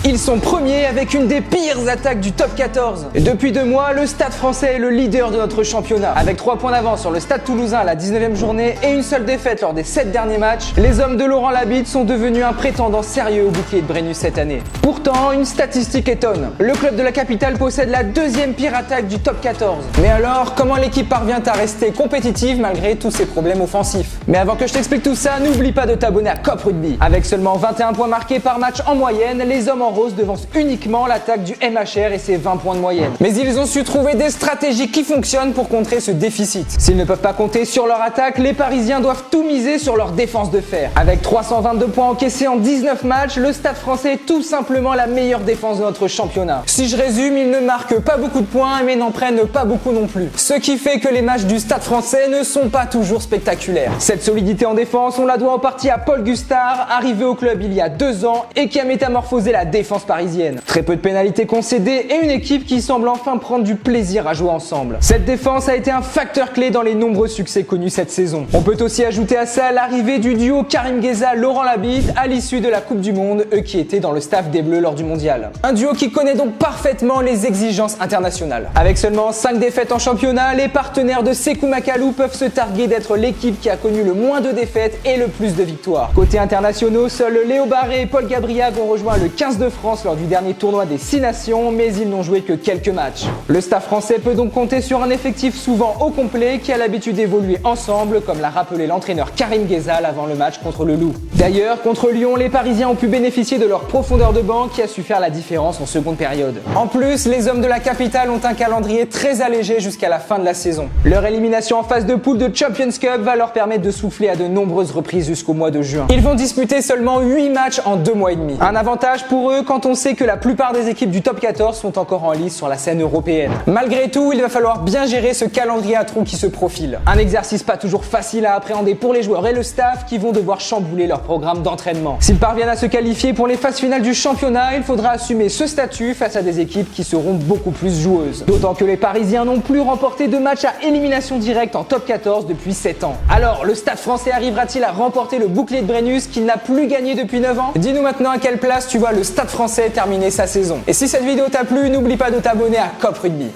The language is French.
Ils sont premiers avec une des pires attaques du top 14. Et depuis 2 mois, le Stade Français est le leader de notre championnat. Avec 3 points d'avance sur le Stade Toulousain à la 19e journée et une seule défaite lors des 7 derniers matchs, les hommes de Laurent Labitte sont devenus un prétendant sérieux au bouclier de Brennus cette année. Pourtant, une statistique étonne. Le club de la capitale possède la 2e pire attaque du top 14. Mais alors, comment l'équipe parvient à rester compétitive malgré tous ses problèmes offensifs? Mais avant que je t'explique tout ça, n'oublie pas de t'abonner à Cop Rugby. Avec seulement 21 points marqués par match en moyenne, les hommes en rose devancent uniquement l'attaque du MHR et ses 20 points de moyenne. Mais ils ont su trouver des stratégies qui fonctionnent pour contrer ce déficit. S'ils ne peuvent pas compter sur leur attaque, les Parisiens doivent tout miser sur leur défense de fer. Avec 322 points encaissés en 19 matchs, le Stade Français est tout simplement la meilleure défense de notre championnat. Si je résume, ils ne marquent pas beaucoup de points mais n'en prennent pas beaucoup non plus. Ce qui fait que les matchs du Stade Français ne sont pas toujours spectaculaires. Cette solidité en défense, on la doit en partie à Paul Gustard, arrivé au club il y a 2 ans et qui a métamorphosé la défense parisienne. Très peu de pénalités concédées et une équipe qui semble enfin prendre du plaisir à jouer ensemble. Cette défense a été un facteur clé dans les nombreux succès connus cette saison. On peut aussi ajouter à ça l'arrivée du duo Karim Gheza-Laurent Labitte à l'issue de la Coupe du Monde, eux qui étaient dans le staff des Bleus lors du Mondial. Un duo qui connaît donc parfaitement les exigences internationales. Avec seulement 5 défaites en championnat, les partenaires de Sékou Makalou peuvent se targuer d'être l'équipe qui a connu le moins de défaites et le plus de victoires. Côté internationaux, seuls Léo Barré et Paul Gabriel ont rejoint le 15 de France lors du dernier tournoi des 6 nations, mais ils n'ont joué que quelques matchs. Le staff français peut donc compter sur un effectif souvent au complet qui a l'habitude d'évoluer ensemble, comme l'a rappelé l'entraîneur Karim Ghezal avant le match contre le Loup. D'ailleurs, contre Lyon, les Parisiens ont pu bénéficier de leur profondeur de banc qui a su faire la différence en seconde période. En plus, les hommes de la capitale ont un calendrier très allégé jusqu'à la fin de la saison. Leur élimination en phase de poule de Champions Cup va leur permettre de souffler à de nombreuses reprises jusqu'au mois de juin. Ils vont disputer seulement 8 matchs en 2 mois et demi. Un avantage pour eux quand on sait que la plupart des équipes du top 14 sont encore en lice sur la scène européenne. Malgré tout, il va falloir bien gérer ce calendrier à trous qui se profile. Un exercice pas toujours facile à appréhender pour les joueurs et le staff qui vont devoir chambouler leur programme d'entraînement. S'ils parviennent à se qualifier pour les phases finales du championnat, il faudra assumer ce statut face à des équipes qui seront beaucoup plus joueuses. D'autant que les Parisiens n'ont plus remporté de match à élimination directe en top 14 depuis 7 ans. Alors, le Stade Français arrivera-t-il à remporter le bouclier de Brennus qu'il n'a plus gagné depuis 9 ans? Dis-nous maintenant à quelle place tu vois le Stade Français terminer sa saison. Et si cette vidéo t'a plu, n'oublie pas de t'abonner à Cop Rugby.